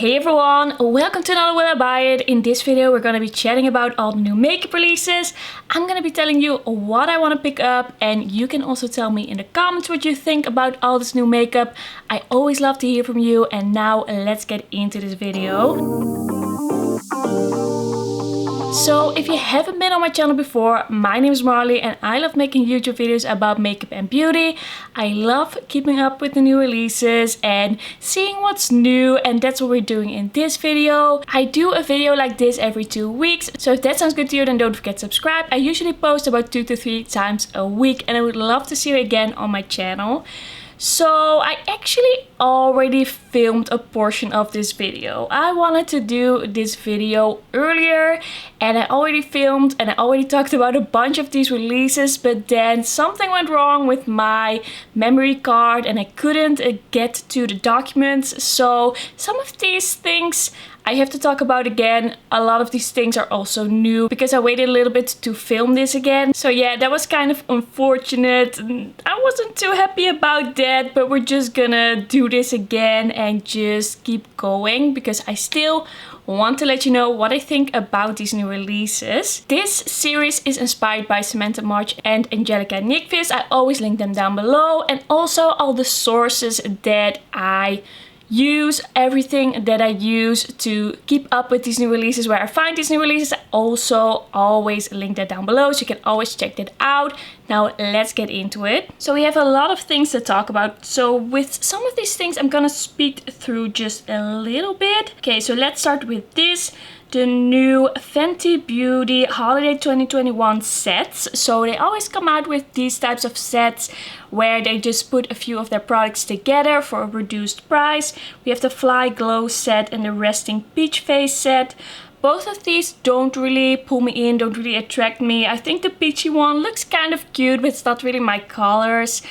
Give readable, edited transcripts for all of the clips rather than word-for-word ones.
Hey everyone, welcome to another Will I Buy It. In this video we're going to be chatting about all the new makeup releases. I'm going to be telling you what I want to pick up, and you can also tell me in the comments what you think about all this new makeup. I always love to hear from you, and now let's get into this video. So if you haven't been on my channel before, my name is Marley and I love making YouTube videos about makeup and beauty. I love keeping up with the new releases and seeing what's new, and that's what we're doing in this video. I do a video like this every 2 weeks, so if that sounds good to you then don't forget to subscribe. I usually post about 2 to 3 times a week and I would love to see you again on my channel. So I actually already filmed a portion of this video. I wanted to do this video earlier and I already filmed and I already talked about a bunch of these releases, but then something went wrong with my memory card and I couldn't get to the documents. So some of these things I have to talk about again. A lot of these things are also new because I waited a little bit to film this again. So yeah, that was kind of unfortunate. I wasn't too happy about that, but we're just gonna do this again and just keep going because I still want to let you know what I think about these new releases. This series is inspired by Samantha March and Angelica Nyqvist. I always link them down below, and also all the sources that I use, everything that I use to keep up with these new releases, where I find these new releases. I also always link that down below, so you can always check that out. Now let's get into it. So we have a lot of things to talk about. So with some of these things I'm gonna speed through just a little bit. Okay, so let's start with this. The new Fenty Beauty Holiday 2021 sets. So they always come out with these types of sets where they just put a few of their products together for a reduced price. We have the Fly Glow set and the Resting Peach Face set. Both of these don't really pull me in, don't really attract me. I think the peachy one looks kind of cute, but it's not really my colors.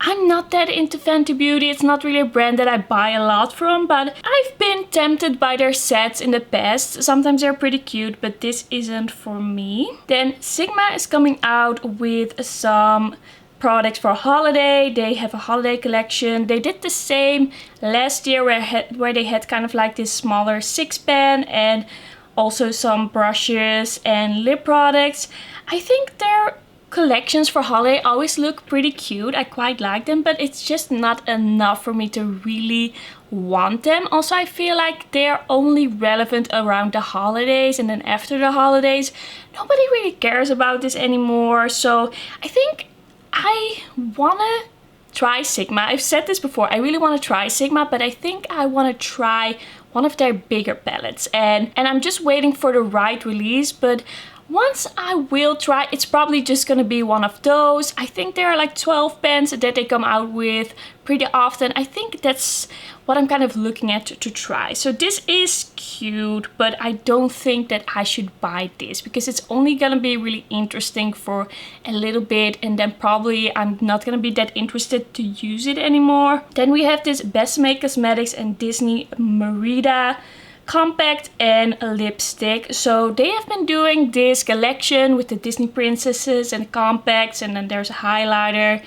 I'm not that into Fenty Beauty. It's not really a brand that I buy a lot from, but I've been tempted by their sets in the past. Sometimes they're pretty cute, but this isn't for me. Then Sigma is coming out with some products for holiday. They have a holiday collection. They did the same last year where they had kind of like this smaller 6-pan and also some brushes and lip products. I think their collections for holiday always look pretty cute. I quite like them, but it's just not enough for me to really want them. Also, I feel like they're only relevant around the holidays, and then after the holidays nobody really cares about this anymore. So I think I wanna try Sigma. I've said this before, I really want to try Sigma, but I think I want to try one of their bigger palettes, and I'm just waiting for the right release. But once I will try, it's probably just gonna be one of those. I think there are like 12 pens that they come out with pretty often. I think that's what I'm kind of looking at to try. So this is cute, but I don't think that I should buy this because it's only gonna be really interesting for a little bit, and then probably I'm not gonna be that interested to use it anymore. Then we have this Besame Cosmetics and Disney Merida compact and a lipstick. So they have been doing this collection with the Disney princesses and compacts, and then there's a highlighter.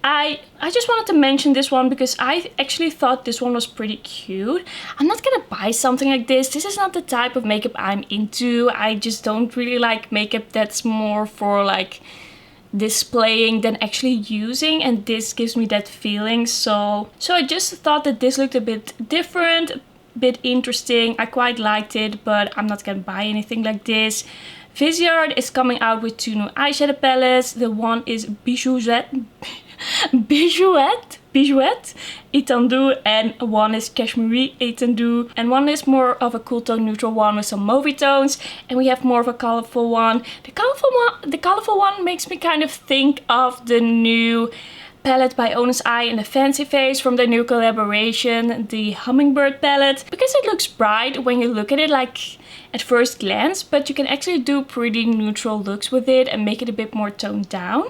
I just wanted to mention this one because I actually thought this one was pretty cute. I'm not gonna buy something like this. This is not the type of makeup I'm into. I just don't really like makeup that's more for like displaying than actually using, and this gives me that feeling. So I just thought that this looked a bit different, bit interesting. I quite liked it, but I'm not gonna buy anything like this. Viseart is coming out with 2 new eyeshadow palettes. The one is Bijouette Étendue, and one is Cashmere Étendue, and one is more of a cool tone neutral one with some mauvey tones, and we have more of a colorful one. The colorful one makes me kind of think of the new palette by Honest Eye and the Fancy Face from the new collaboration, the Hummingbird palette, because it looks bright when you look at it like at first glance, but you can actually do pretty neutral looks with it and make it a bit more toned down.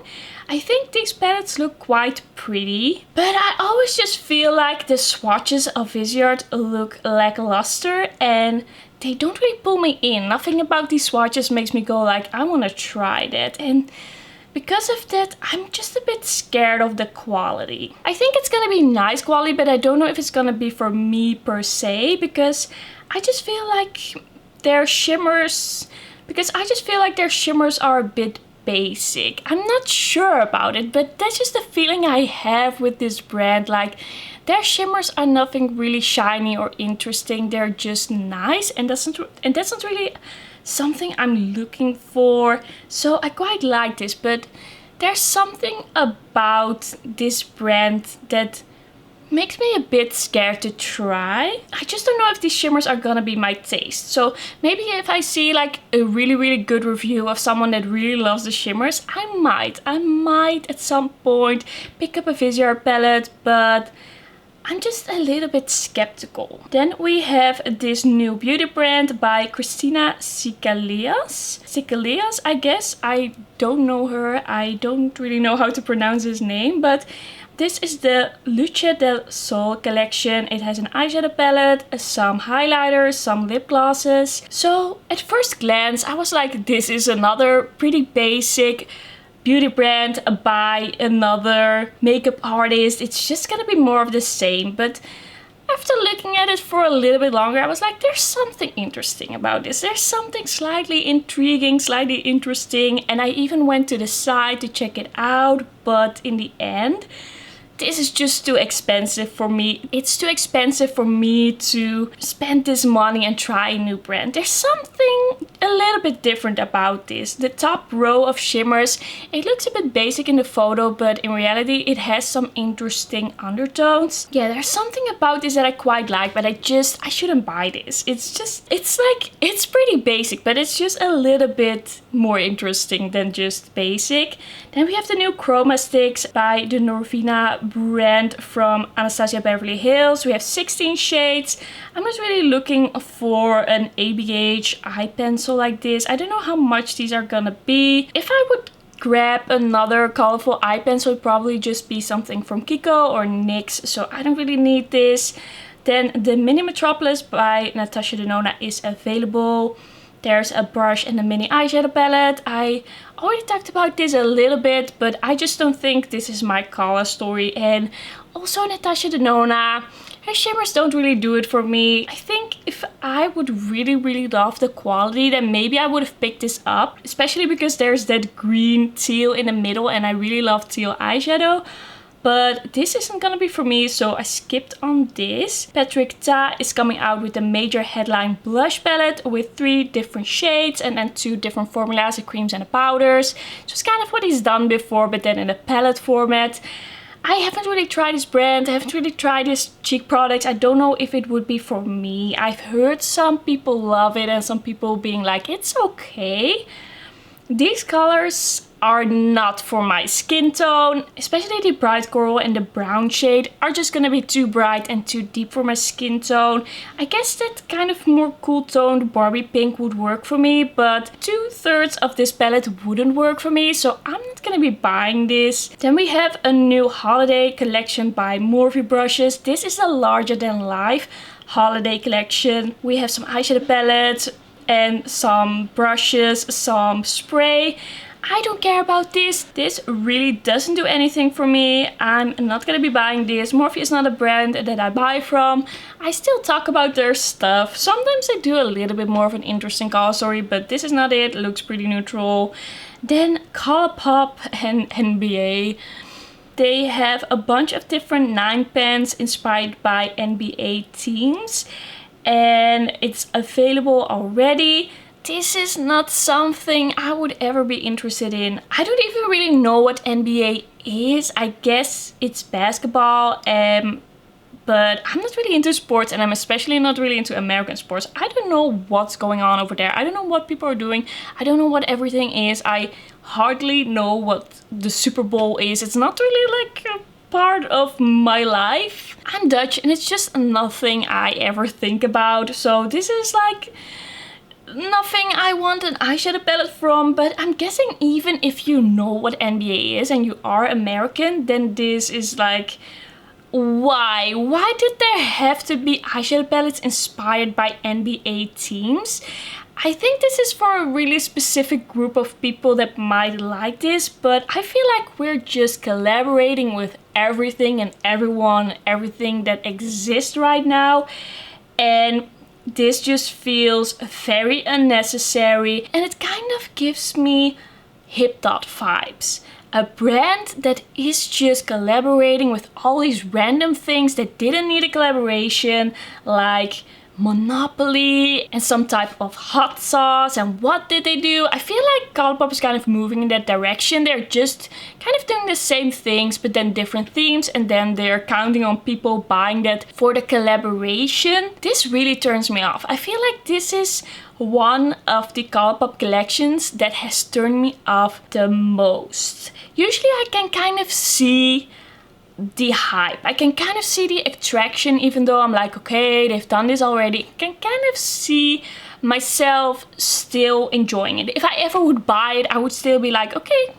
I think these palettes look quite pretty, but I always just feel like the swatches of Viseart look lackluster and they don't really pull me in. Nothing about these swatches makes me go like, I want to try that. And because of that, I'm just a bit scared of the quality. I think it's gonna be nice quality, but I don't know if it's gonna be for me per se, because I just feel like their shimmers are a bit basic. I'm not sure about it, but that's just the feeling I have with this brand. Like, their shimmers are nothing really shiny or interesting. They're just nice, and that's not really something I'm looking for. So I quite like this, but there's something about this brand that makes me a bit scared to try. I just don't know if these shimmers are gonna be my taste. So maybe if I see like a really good review of someone that really loves the shimmers, I might at some point pick up a Viseart palette, but I'm just a little bit skeptical. Then we have this new beauty brand by Christina Sicalias, I guess. I don't know her. I don't really know how to pronounce his name, but this is the Luce del Sol collection. It has an eyeshadow palette, some highlighters, some lip glosses. So at first glance, I was like, this is another pretty basic beauty brand by another makeup artist. It's just gonna be more of the same. But after looking at it for a little bit longer, I was like, there's something interesting about this. There's something slightly intriguing, slightly interesting. And I even went to the site to check it out. But in the end, this is just too expensive for me. It's too expensive for me to spend this money and try a new brand. There's something a little bit different about this. The top row of shimmers, it looks a bit basic in the photo, but in reality it has some interesting undertones. Yeah, there's something about this that I quite like, but I shouldn't buy this. It's pretty basic, but it's just a little bit more interesting than just basic. Then we have the new Chroma Sticks by the Norvina brand from Anastasia Beverly Hills. We have 16 shades. I'm not really looking for an ABH eye pencil like this. I don't know how much these are gonna be. If I would grab another colorful eye pencil, it would probably just be something from Kiko or NYX, so I don't really need this. Then the Mini Metropolis by Natasha Denona is available. There's a brush and a mini eyeshadow palette. I already talked about this a little bit, but I just don't think this is my color story. And also Natasha Denona, her shimmers don't really do it for me. I think if I would really love the quality, then maybe I would have picked this up. Especially because there's that green teal in the middle, and I really love teal eyeshadow. But this isn't gonna be for me, so I skipped on this. Patrick Ta is coming out with a major headline blush palette with 3 different shades and then 2 different formulas, the creams and the powders. So it's kind of what he's done before, but then in a palette format. I haven't really tried this brand. I haven't really tried this cheek products. I don't know if it would be for me. I've heard some people love it and some people being like, it's okay. These colors are not for my skin tone, especially the bright coral and the brown shade are just gonna be too bright and too deep for my skin tone. I guess that kind of more cool toned Barbie pink would work for me, but 2/3 of this palette wouldn't work for me, so I'm not gonna be buying this. Then we have a new holiday collection by Morphe brushes. This is a larger than life holiday collection. We have some eyeshadow palettes and some brushes, some spray. I don't care about this. This really doesn't do anything for me. I'm not gonna be buying this. Morphe is not a brand that I buy from. I still talk about their stuff. Sometimes they do a little bit more of an interesting color story, but this is not it. It looks pretty neutral. Then Colourpop and NBA. They have a bunch of different 9 pens inspired by NBA teams, and it's available already. This is not something I would ever be interested in. I don't even really know what NBA is. I guess it's basketball, but I'm not really into sports, and I'm especially not really into American sports. I don't know what's going on over there. I don't know what people are doing. I don't know what everything is. I hardly know what the Super Bowl is. It's not really like a part of my life. I'm Dutch, and it's just nothing I ever think about. So this is like nothing I want an eyeshadow palette from, but I'm guessing even if you know what NBA is and you are American, then this is like why? Why did there have to be eyeshadow palettes inspired by NBA teams? I think this is for a really specific group of people that might like this, but I feel like we're just collaborating with everything and everyone, everything that exists right now. And this just feels very unnecessary, and it kind of gives me HipDot vibes. A brand that is just collaborating with all these random things that didn't need a collaboration, like Monopoly and some type of hot sauce. And what did they do? I feel like Colourpop is kind of moving in that direction. They're just kind of doing the same things but then different themes, and then they're counting on people buying that for the collaboration. This really turns me off. I feel like this is one of the Colourpop collections that has turned me off the most. Usually I can kind of see the hype. I can kind of see the attraction, even though I'm like, okay, they've done this already. I can kind of see myself still enjoying it. If I ever would buy it, I would still be like, okay,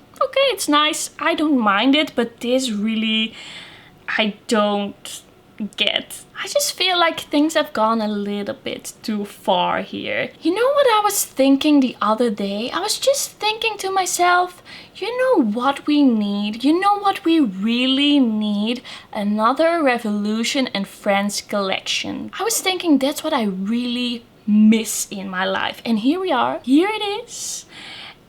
it's nice. I don't mind it, but this really, I don't get. I just feel like things have gone a little bit too far here. You know what I was thinking the other day? I was just thinking to myself, you know what we need? You know what we really need? Another Revolution and Friends collection. I was thinking that's what I really miss in my life. And here we are. Here it is.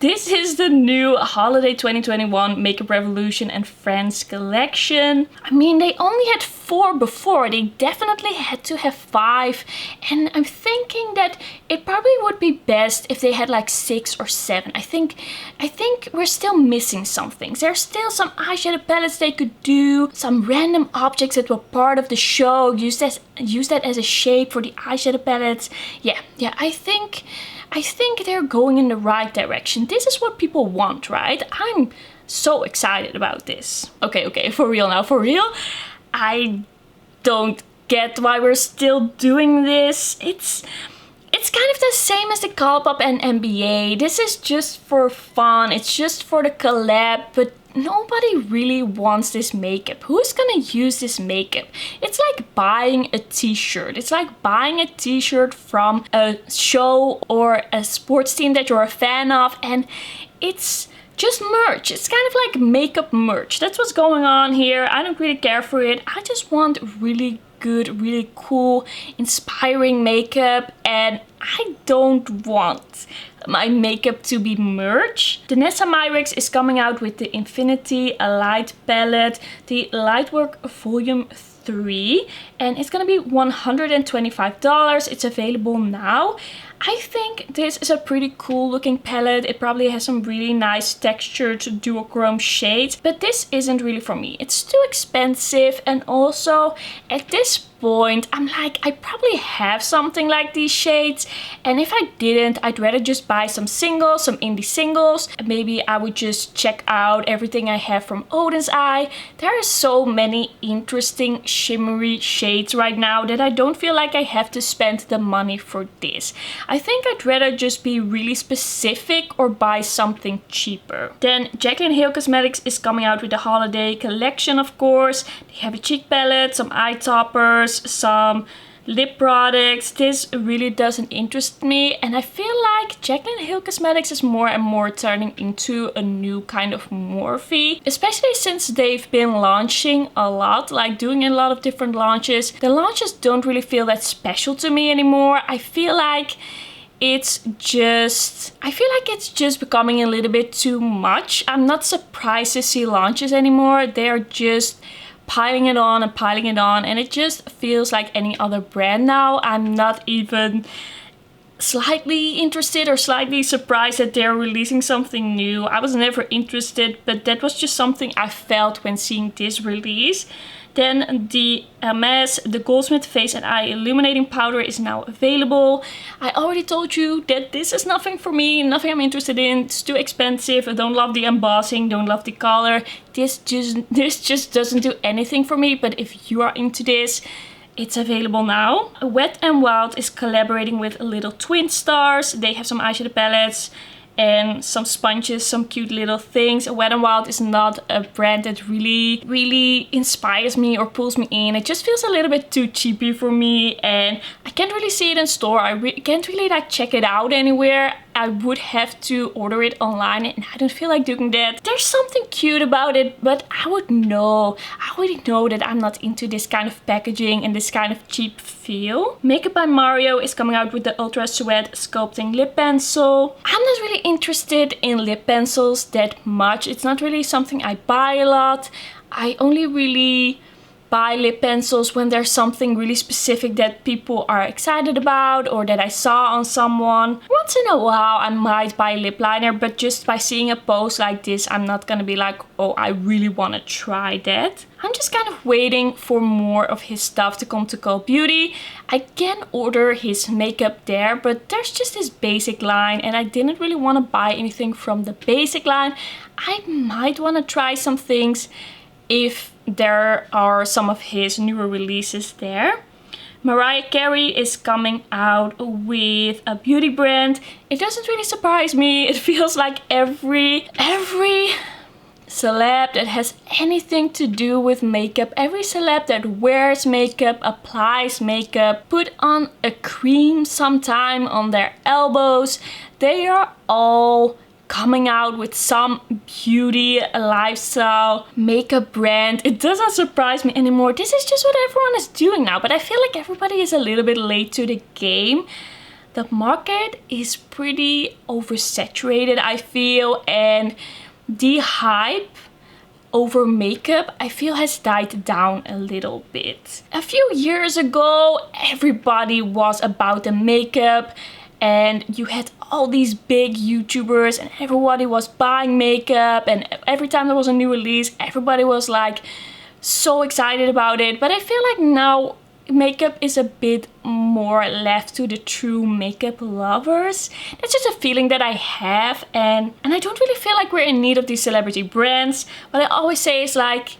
This is the new Holiday 2021 Makeup Revolution and Friends collection. I mean, they only had 4 before. They definitely had to have 5. And I'm thinking that it probably would be best if they had like 6 or 7. I think we're still missing some things. There's still some eyeshadow palettes they could do. Some random objects that were part of the show. Use that as a shape for the eyeshadow palettes. Yeah, I think they're going in the right direction. This is what people want, right? I'm so excited about this. Okay, for real now, for real. I don't get why we're still doing this. It's kind of the same as the Colourpop and NBA. This is just for fun. It's just for the collab, but nobody really wants this makeup. Who's gonna use this makeup? It's like buying a t-shirt. It's like buying a t-shirt from a show or a sports team that you're a fan of, and it's just merch. It's kind of like makeup merch. That's what's going on here. I don't really care for it. I just want really good, really cool, inspiring makeup, and I don't want my makeup to be merch. Danessa Myricks is coming out with the Infinity Light palette, the Lightwork Volume 3, and it's gonna be $125. It's available now. I think this is a pretty cool looking palette. It probably has some really nice textured duochrome shades, but this isn't really for me. It's too expensive, and also at this point I'm like, I probably have something like these shades, and if I didn't, I'd rather just buy some singles, some indie singles. Maybe I would just check out everything I have from Odin's Eye. There are so many interesting shimmery shades right now that I don't feel like I have to spend the money for this. I think I'd rather just be really specific or buy something cheaper. Then Jaclyn Hill Cosmetics is coming out with the holiday collection, of course. They have a cheek palette, some eye toppers, some lip products. This really doesn't interest me, and I feel like Jaclyn Hill Cosmetics is more and more turning into a new kind of Morphe, especially since they've been launching a lot, like doing a lot of different launches. The launches don't really feel that special to me anymore. I feel like it's just becoming a little bit too much. I'm not surprised to see launches anymore. They're just piling it on, and it just feels like any other brand now. I'm not even slightly interested or slightly surprised that they're releasing something new. I was never interested, but that was just something I felt when seeing this release. Then the Hermès, the Goldsmith Face and Eye Illuminating Powder is now available. I already told you that this is nothing for me, nothing I'm interested in. It's too expensive. I don't love the embossing, don't love the color. This just doesn't do anything for me, but if you are into this, it's available now. Wet n Wild is collaborating with Little Twin Stars. They have some eyeshadow palettes, and some sponges, some cute little things. Wet n Wild is not a brand that really inspires me or pulls me in. It just feels a little bit too cheapy for me, and I can't really see it in store. I can't really like check it out anywhere. I would have to order it online, and I don't feel like doing that. There's something cute about it, but I already know that I'm not into this kind of packaging and this kind of cheap feel. Makeup by Mario is coming out with the Ultra Sweat Sculpting Lip Pencil. I'm not really interested in lip pencils that much. It's not really something I buy a lot. I only really buy lip pencils when there's something really specific that people are excited about or that I saw on someone. Once in a while I might buy lip liner, but just by seeing a post like this, I'm not gonna be like, oh, I really want to try that. I'm just kind of waiting for more of his stuff to come to Cult Beauty. I can order his makeup there, but there's just this basic line and I didn't really want to buy anything from the basic line. I might want to try some things if there are some of his newer releases there. Mariah Carey is coming out with a beauty brand. It doesn't really surprise me. It feels like every celeb that has anything to do with makeup, every celeb that wears makeup, applies makeup, put on a cream sometime on their elbows, they are all coming out with some beauty, lifestyle, makeup brand. It doesn't surprise me anymore. This is just what everyone is doing now, but I feel like everybody is a little bit late to the game. The market is pretty oversaturated, I feel, and the hype over makeup, I feel, has died down a little bit. A few years ago, everybody was about the makeup, and you had all these big YouTubers and everybody was buying makeup, and every time there was a new release, everybody was like so excited about it. But I feel like now makeup is a bit more left to the true makeup lovers. That's just a feeling that I have, and I don't really feel like we're in need of these celebrity brands. What I always say is like,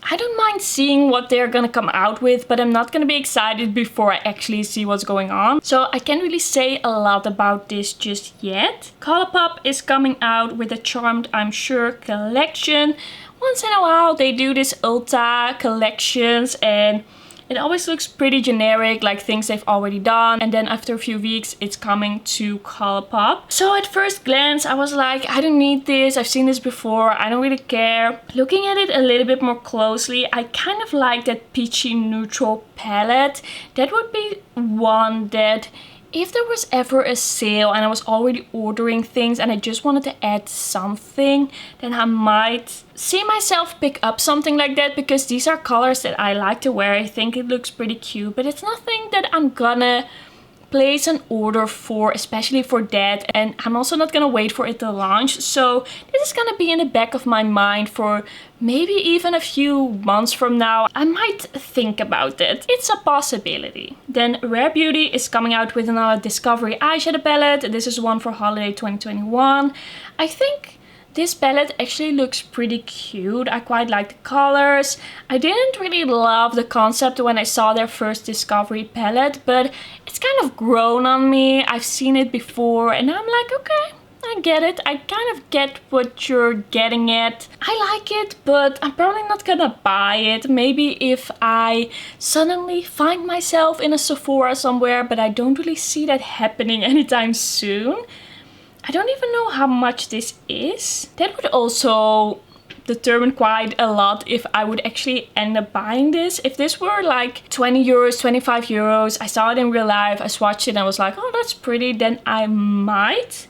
I don't mind seeing what they're gonna come out with, but I'm not gonna be excited before I actually see what's going on. So I can't really say a lot about this just yet. Colourpop is coming out with a Charmed I'm Sure collection. Once in a while they do this Ulta collections, and it always looks pretty generic, like things they've already done, and then after a few weeks it's coming to Colourpop. So at first glance I was like, I don't need this, I've seen this before, I don't really care. Looking at it a little bit more closely, I kind of like that peachy neutral palette. That would be one that, if there was ever a sale and I was already ordering things and I just wanted to add something, then I might see myself pick up something like that, because these are colors that I like to wear. I think it looks pretty cute, but it's nothing that I'm gonna place an order for, especially for that, and I'm also not gonna wait for it to launch. So this is gonna be in the back of my mind for maybe even a few months from now. I might think about it. It's a possibility. Then Rare Beauty is coming out with another Discovery eyeshadow palette. This is one for holiday 2021. I think this palette actually looks pretty cute. I quite like the colors. I didn't really love the concept when I saw their first Discovery palette, but it's kind of grown on me. I've seen it before and I'm like, okay, I get it. I kind of get what you're getting at. I like it, but I'm probably not gonna buy it. Maybe if I suddenly find myself in a Sephora somewhere, but I don't really see that happening anytime soon. I don't even know how much this is. That would also determine quite a lot if I would actually end up buying this. If this were like 20 euros, 25 euros, I saw it in real life, I swatched it and I was like, oh, that's pretty, then I might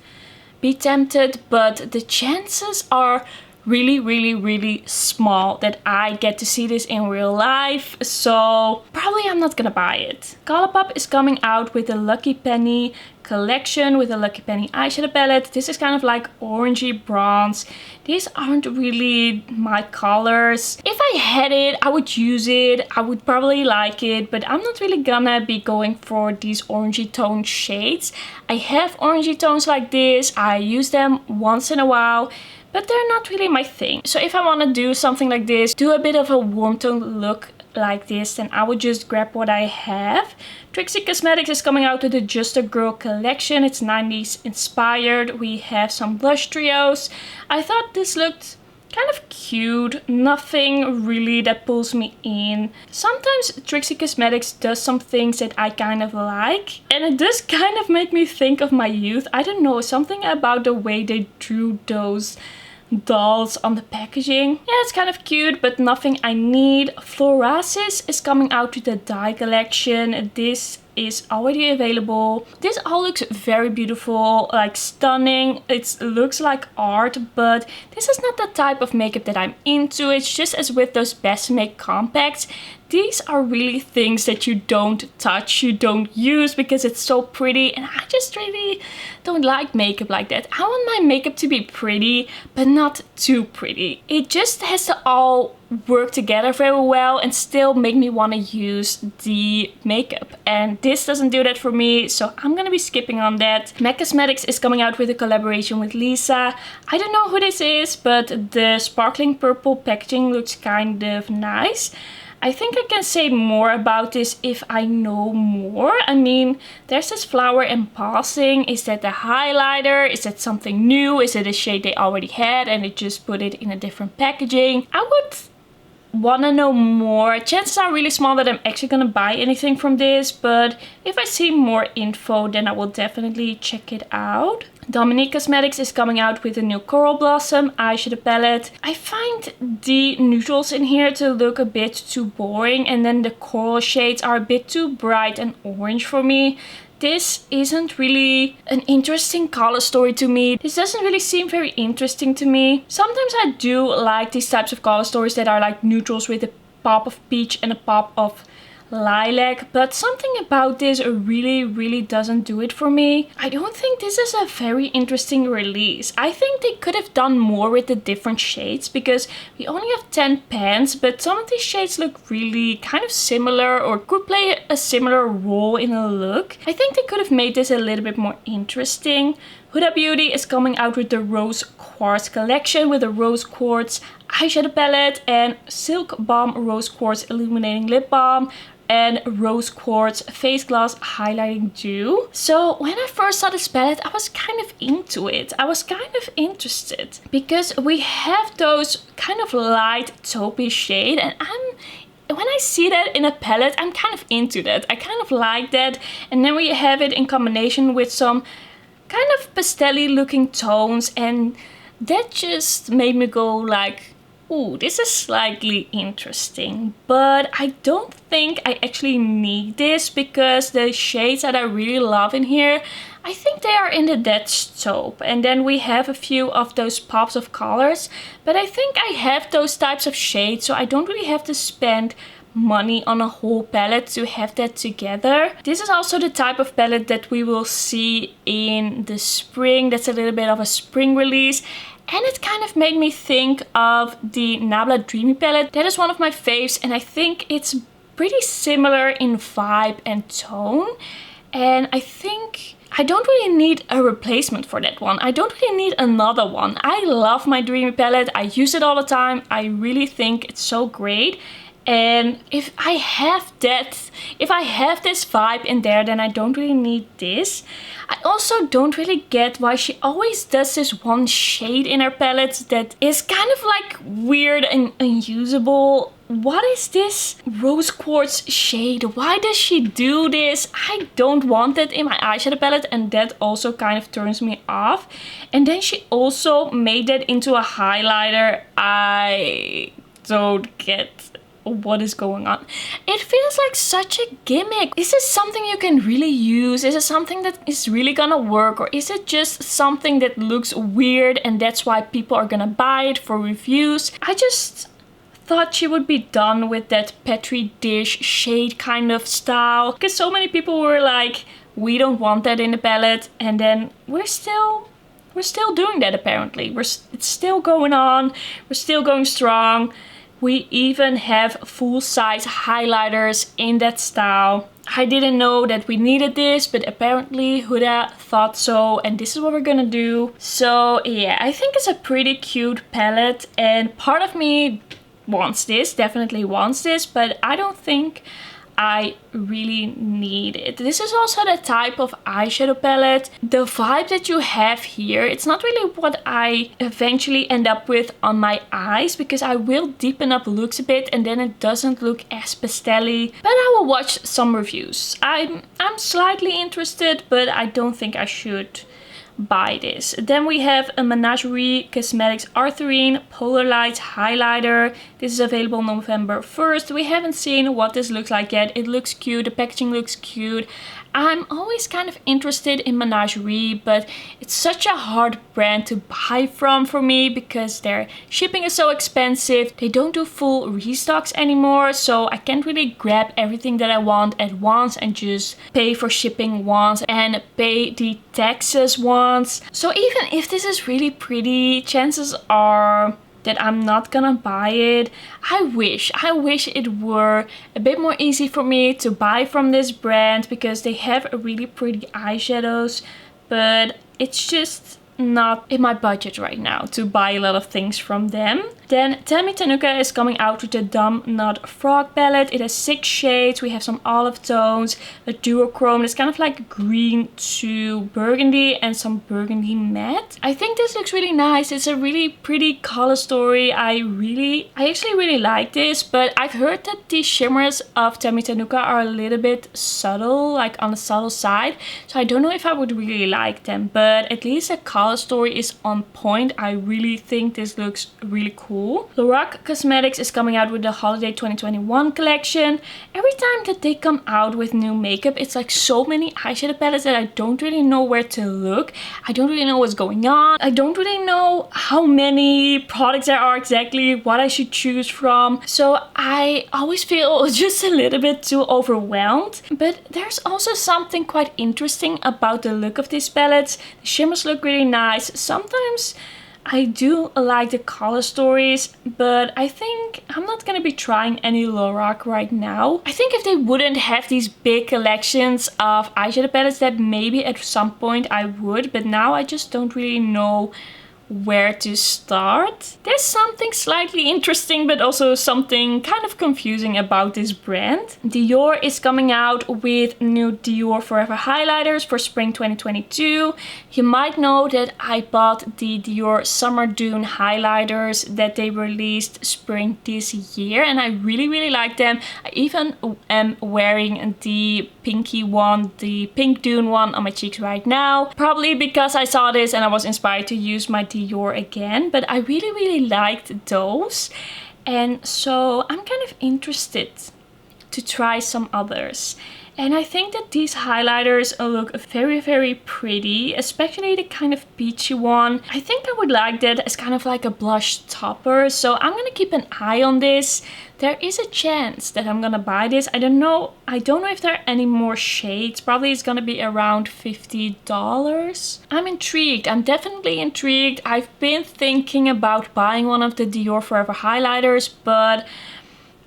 be tempted, but the chances are really small that I get to see this in real life, so probably I'm not gonna buy it. Colourpop is coming out with a Lucky Penny collection with a Lucky Penny eyeshadow palette. This is kind of like orangey bronze. These aren't really my colors. If I had it, I would use it. I would probably like it, but I'm not really gonna be going for these orangey tone shades. I have orangey tones like this. I use them once in a while, but they're not really my thing. So if I want to do something like this, do a bit of a warm tone look like this, then I would just grab what I have. Trixie Cosmetics is coming out with the Just a Girl collection. It's 90s inspired. We have some blush trios. I thought this looked kind of cute, nothing really that pulls me in. Sometimes Trixie Cosmetics does some things that I kind of like, and it does kind of make me think of my youth. I don't know, something about the way they drew those dolls on the packaging. Yeah, it's kind of cute, but nothing I need. Florasis is coming out with the Die collection. This is already available. This all looks very beautiful, like stunning. It looks like art, but this is not the type of makeup that I'm into. It's just as with those Best Make compacts. These are really things that you don't touch, you don't use because it's so pretty, and I just really don't like makeup like that. I want my makeup to be pretty, but not too pretty. It just has to all work together very well and still make me want to use the makeup, and this doesn't do that for me, so I'm gonna be skipping on that. MAC Cosmetics is coming out with a collaboration with Lisa. I don't know who this is, but the sparkling purple packaging looks kind of nice. I think I can say more about this if I know more. I mean, there's this flower in passing. Is that the highlighter? Is that something new? Is it a shade they already had and they just put it in a different packaging? I would want to know more. Chances are really small that I'm actually gonna buy anything from this, but if I see more info, then I will definitely check it out. Dominique Cosmetics is coming out with a new Coral Blossom eyeshadow palette. I find the neutrals in here to look a bit too boring, and then the coral shades are a bit too bright and orange for me. This isn't really an interesting color story to me. This doesn't really seem very interesting to me. Sometimes I do like these types of color stories that are like neutrals with a pop of peach and a pop of lilac, but something about this really doesn't do it for me. I don't think this is a very interesting release. I think they could have done more with the different shades because we only have 10 pans, but some of these shades look really kind of similar or could play a similar role in a look. I think they could have made this a little bit more interesting. Huda Beauty is coming out with the Rose Quartz collection with a Rose Quartz eyeshadow palette and Silk Balm Rose Quartz illuminating lip balm and Rose Quartz Face Gloss Highlighting Dew. So when I first saw this palette, I was kind of into it. I was kind of interested because we have those kind of light taupey shade, and when I see that in a palette, I'm kind of into that. I kind of like that. And then we have it in combination with some kind of pastel-y looking tones, and that just made me go like, ooh, this is slightly interesting, but I don't think I actually need this because the shades that I really love in here, I think they are in the Dead Taupe. And then we have a few of those pops of colors, but I think I have those types of shades, so I don't really have to spend money on a whole palette to have that together. This is also the type of palette that we will see in the spring. That's a little bit of a spring release. And it kind of made me think of the Nabla Dreamy palette. That is one of my faves, and I think it's pretty similar in vibe and tone. And I think I don't really need a replacement for that one. I don't really need another one. I love my Dreamy palette. I use it all the time. I really think it's so great. And if I have this vibe in there, then I don't really need this. I also don't really get why she always does this one shade in her palettes that is kind of like weird and unusable. What is this Rose Quartz shade? Why does she do this? I don't want it in my eyeshadow palette, and that also kind of turns me off. And then she also made that into a highlighter. I don't get what is going on. It feels like such a gimmick. Is this something you can really use? Is it something that is really gonna work, or is it just something that looks weird and that's why people are gonna buy it for reviews? I just thought she would be done with that Petri dish shade kind of style, because so many people were like, we don't want that in the palette, and then we're still doing that apparently. It's still going on. We're still going strong. We even have full-size highlighters in that style. I didn't know that we needed this, but apparently Huda thought so, and this is what we're gonna do. So yeah, I think it's a pretty cute palette, and part of me wants this, definitely wants this, but I don't think I really need it. This is also the type of eyeshadow palette. The vibe that you have here, it's not really what I eventually end up with on my eyes, because I will deepen up looks a bit and then it doesn't look as pastel-y. But I will watch some reviews. I'm slightly interested, but I don't think I should buy this. Then we have a Menagerie Cosmetics Arthurine Polar Light Highlighter. This is available November 1st. We haven't seen what this looks like yet. It looks cute, the packaging looks cute. I'm always kind of interested in Menagerie, but it's such a hard brand to buy from for me because their shipping is so expensive. They don't do full restocks anymore, so I can't really grab everything that I want at once and just pay for shipping once and pay the taxes once. So even if this is really pretty, chances are that I'm not gonna buy it. I wish it were a bit more easy for me to buy from this brand because they have a really pretty eyeshadows, but it's just not in my budget right now to buy a lot of things from them. Then Tammy Tenuka is coming out with the Dumb Nut Frog palette. It has 6 shades. We have some olive tones, a duochrome. It's kind of like green to burgundy and some burgundy matte. I think this looks really nice. It's a really pretty color story. I actually really like this, but I've heard that the shimmers of Tammy Tenuka are a little bit subtle, like on the subtle side. So I don't know if I would really like them, but at least the color story is on point. I really think this looks really cool. Lorac Cosmetics is coming out with the Holiday 2021 collection. Every time that they come out with new makeup, it's like so many eyeshadow palettes that I don't really know where to look. I don't really know what's going on. I don't really know how many products there are exactly, what I should choose from. So I always feel just a little bit too overwhelmed. But there's also something quite interesting about the look of these palettes. The shimmers look really nice. Sometimes I do like the color stories, but I think I'm not gonna be trying any Lorac right now. I think if they wouldn't have these big collections of eyeshadow palettes, that maybe at some point I would, but now I just don't really know where to start. There's something slightly interesting but also something kind of confusing about this brand. Dior is coming out with new Dior Forever highlighters for spring 2022. You might know that I bought the Dior Summer Dune highlighters that they released spring this year and I really like them. I even am wearing the pinky one, the pink Dune one on my cheeks right now. Probably because I saw this and I was inspired to use my Dior again, but I really liked those, and so I'm kind of interested to try some others. And I think that these highlighters look very pretty, especially the kind of peachy one. I think I would like that as kind of like a blush topper, so I'm gonna keep an eye on this. There is a chance that I'm gonna buy this. I don't know if there are any more shades. Probably it's gonna be around $50. I'm intrigued. I'm definitely intrigued. I've been thinking about buying one of the Dior Forever highlighters, but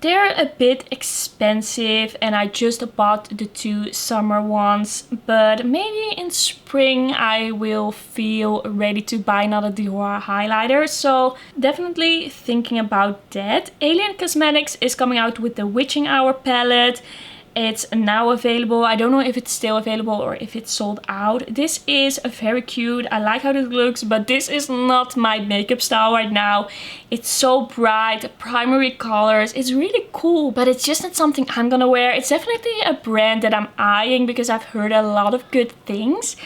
they're a bit expensive and I just bought the 2 summer ones, but maybe in spring I will feel ready to buy another Dior highlighter, so definitely thinking about that. Alien Cosmetics is coming out with the Witching Hour palette. It's now available. I don't know if it's still available or if it's sold out. This is very cute. I like how this looks, but this is not my makeup style right now. It's so bright, primary colors. It's really cool, but it's just not something I'm gonna wear. It's definitely a brand that I'm eyeing because I've heard a lot of good things.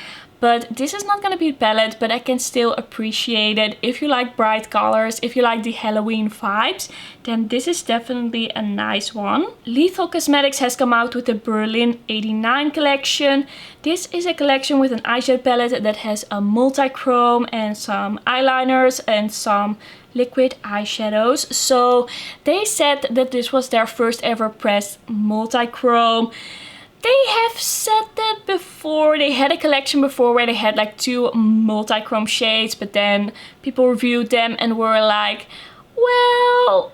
But this is not gonna be a palette, but I can still appreciate it. If you like bright colors, if you like the Halloween vibes, then this is definitely a nice one. Lethal Cosmetics has come out with the Berlin 89 collection. This is a collection with an eyeshadow palette that has a multi-chrome and some eyeliners and some liquid eyeshadows. So they said that this was their first ever pressed multi-chrome. They have said that before. They had a collection before where they had like 2 multi-chrome shades, but then people reviewed them and were like, well,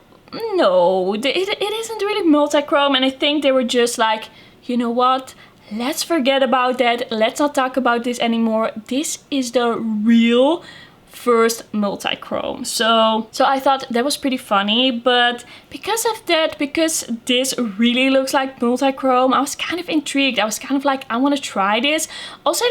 no, it isn't really multi-chrome. And I think they were just like, you know what? Let's forget about that. Let's not talk about this anymore. This is the real first multi-chrome. So I thought that was pretty funny, but because of that, because this really looks like multi-chrome, I was kind of intrigued. I was kind of like, I want to try this. Also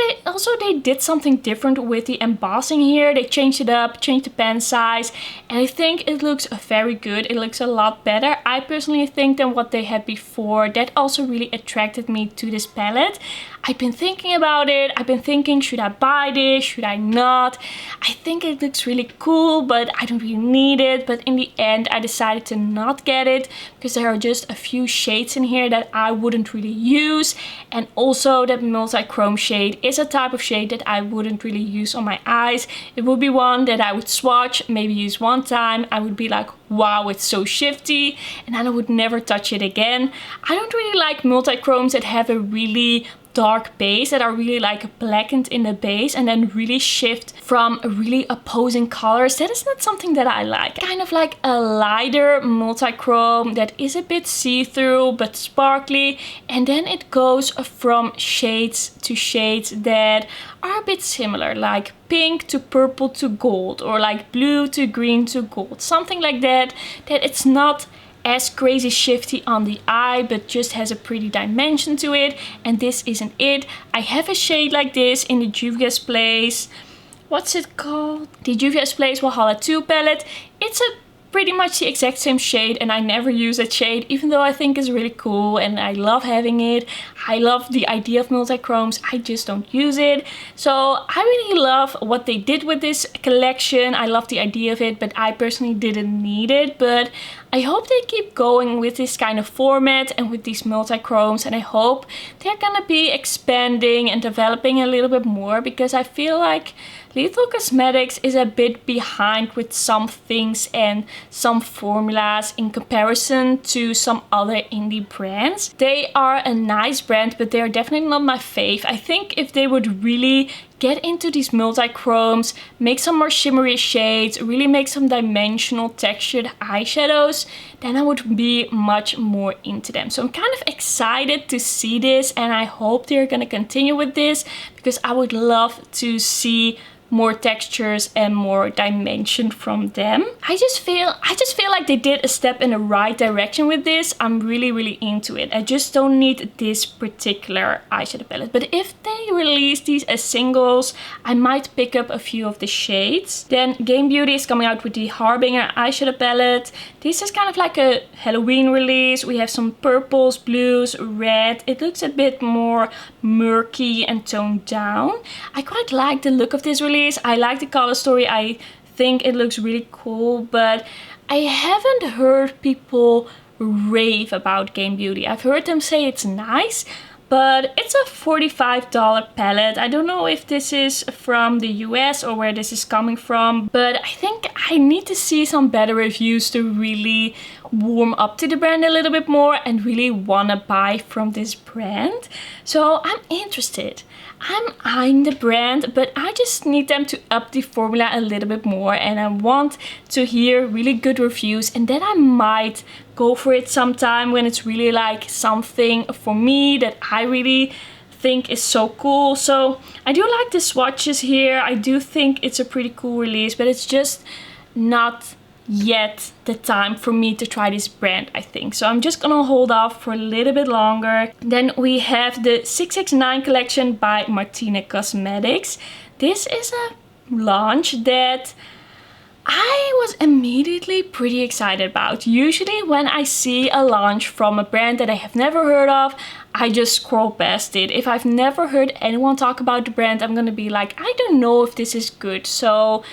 they did something different with the embossing here. They changed it up, changed the pen size, and I think it looks very good. It looks a lot better, I personally think, than what they had before. That also really attracted me to this palette. I've been thinking about it. I've been thinking, should I buy this? Should I not? I think it looks really cool, but I don't really need it. But in the end, I decided to not get it because there are just a few shades in here that I wouldn't really use. And also that multi-chrome shade is a type of shade that I wouldn't really use on my eyes. It would be one that I would swatch, maybe use one time. I would be like, wow, it's so shifty, and then I would never touch it again. I don't really like multi-chromes that have a really dark base, that are really like blackened in the base and then really shift from really opposing colors. That is not something that I like. Kind of like a lighter multi-chrome that is a bit see-through but sparkly, and then it goes from shades to shades that are a bit similar, like pink to purple to gold, or like blue to green to gold, something like that. That it's not as crazy shifty on the eye, but just has a pretty dimension to it, and this isn't it. I have a shade like this in the Juvia's Place, what's it called? The Juvia's Place Valhalla 2 palette. It's pretty much the exact same shade, and I never use that shade, even though I think it's really cool and I love having it. I love the idea of multi-chromes, I just don't use it. So I really love what they did with this collection. I love the idea of it, but I personally didn't need it. But I hope they keep going with this kind of format and with these multi-chromes, and I hope they're gonna be expanding and developing a little bit more, because I feel like Lethal Cosmetics is a bit behind with some things and some formulas in comparison to some other indie brands. They are a nice brand, but they are definitely not my fave. I think if they would really get into these multi-chromes, make some more shimmery shades, really make some dimensional textured eyeshadows, then I would be much more into them. So I'm kind of excited to see this, and I hope they're gonna continue with this, because I would love to see more textures and more dimension from them. I just feel like they did a step in the right direction with this. I'm really into it. I just don't need this particular eyeshadow palette. But if they release these as singles, I might pick up a few of the shades. Then Game Beauty is coming out with the Harbinger eyeshadow palette. This is kind of like a Halloween release. We have some purples, blues, red. It looks a bit more murky and toned down. I quite like the look of this release. I like the color story. I think it looks really cool, but I haven't heard people rave about Game Beauty. I've heard them say it's nice, but it's a $45 palette. I don't know if this is from the US or where this is coming from, but I think I need to see some better reviews to really warm up to the brand a little bit more and really wanna buy from this brand. So I'm interested. I'm eyeing the brand, but I just need them to up the formula a little bit more, and I want to hear really good reviews, and then I might go for it sometime when it's really like something for me that I really think is so cool. So I do like the swatches here. I do think it's a pretty cool release, but it's just not yet the time for me to try this brand, I think. So I'm just gonna hold off for a little bit longer. Then we have the 669 collection by Martina Cosmetics. This is a launch that I was immediately pretty excited about. Usually when I see a launch from a brand that I have never heard of, I just scroll past it. If I've never heard anyone talk about the brand, I'm gonna be like, I don't know if this is good. So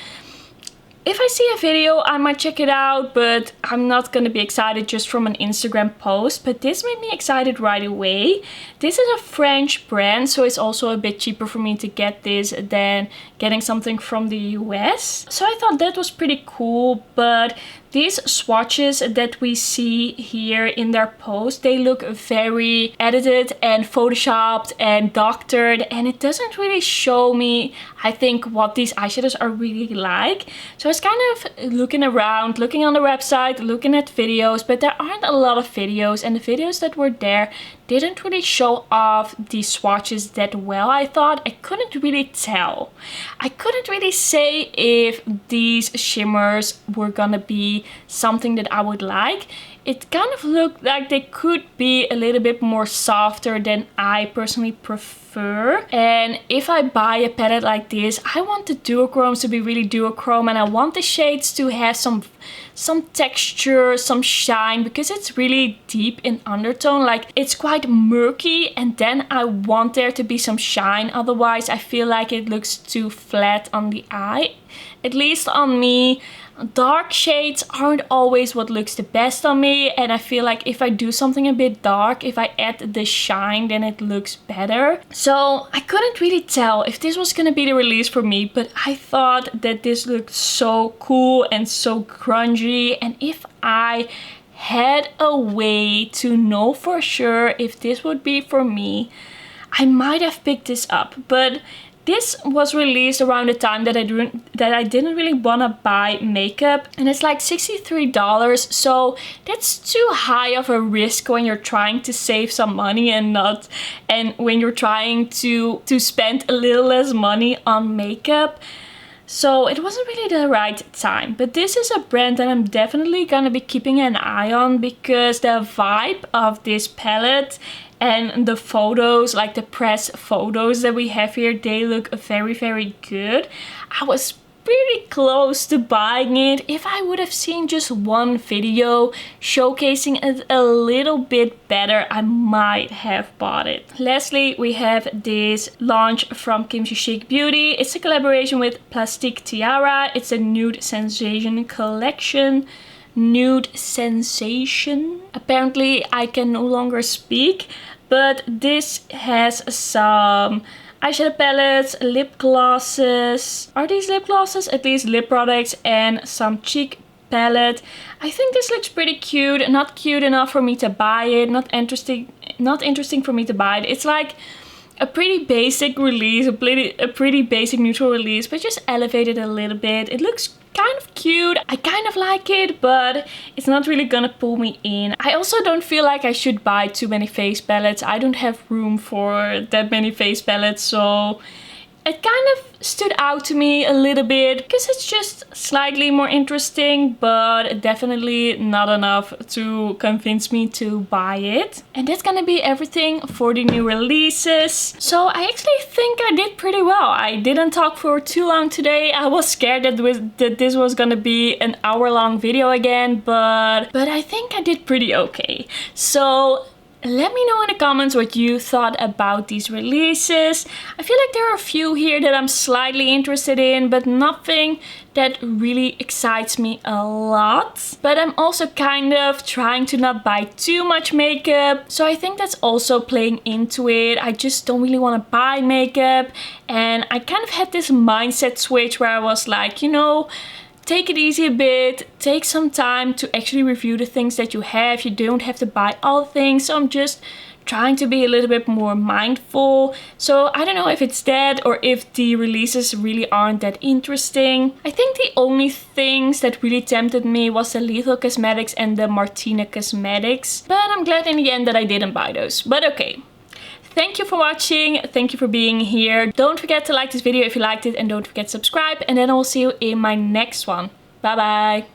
if I see a video, I might check it out, but I'm not gonna be excited just from an Instagram post. But this made me excited right away. This is a French brand, so it's also a bit cheaper for me to get this than getting something from the US. So I thought that was pretty cool, but these swatches that we see here in their post, they look very edited and photoshopped and doctored, and it doesn't really show me, I think, what these eyeshadows are really like. So I was kind of looking around, looking on the website, looking at videos, but there aren't a lot of videos, and the videos that were there didn't really show off these swatches that well. I thought I couldn't really tell. I couldn't really say if these shimmers were gonna be something that I would like. It kind of looked like they could be a little bit more softer than I personally prefer. And if I buy a palette like this, I want the duochromes to be really duochrome, and I want the shades to have some texture, some shine, because it's really deep in undertone. Like, it's quite murky, and then I want there to be some shine. Otherwise, I feel like it looks too flat on the eye. At least on me. Dark shades aren't always what looks the best on me, and I feel like if I do something a bit dark, if I add the shine, then it looks better. So I couldn't really tell if this was gonna be the release for me, but I thought that this looked so cool and so grungy, and if I had a way to know for sure if this would be for me, I might have picked this up. But this was released around the time that I didn't really want to buy makeup, and it's like $63, so that's too high of a risk when you're trying to save some money and when you're trying to spend a little less money on makeup. So it wasn't really the right time. But this is a brand that I'm definitely gonna be keeping an eye on, because the vibe of this palette and the photos, like the press photos that we have here, they look very, very good. I was pretty close to buying it. If I would have seen just one video showcasing it a little bit better, I might have bought it. Lastly, we have this launch from Kimchi Chic Beauty. It's a collaboration with Plastique Tiara. It's a Nude Sensation collection. Nude Sensation. Apparently I can no longer speak, but this has some eyeshadow palettes, lip glosses. Are these lip glosses? At least lip products, and some cheek palette. I think this looks pretty cute. Not cute enough for me to buy it. Not interesting for me to buy it. It's like a pretty basic release, a pretty basic neutral release, but just elevated a little bit. It looks kind of cute. I kind of like it, but it's not really gonna pull me in. I also don't feel like I should buy too many face palettes. I don't have room for that many face palettes, so it kind of stood out to me a little bit because it's just slightly more interesting, but definitely not enough to convince me to buy it. And that's gonna be everything for the new releases. So I actually think I did pretty well. I didn't talk for too long today. I was scared that this was gonna be an hour-long video again, but I think I did pretty okay. So let me know in the comments what you thought about these releases. I feel like there are a few here that I'm slightly interested in, but nothing that really excites me a lot. But I'm also kind of trying to not buy too much makeup, so I think that's also playing into it. I just don't really want to buy makeup, and I kind of had this mindset switch where I was like, you know, take it easy a bit, take some time to actually review the things that you have. You don't have to buy all the things, so I'm just trying to be a little bit more mindful. So I don't know if it's that or if the releases really aren't that interesting. I think the only things that really tempted me was the Lethal Cosmetics and the Martina Cosmetics, but I'm glad in the end that I didn't buy those. But okay. Thank you for watching, thank you for being here. Don't forget to like this video if you liked it, and don't forget to subscribe, and then I will see you in my next one. Bye bye!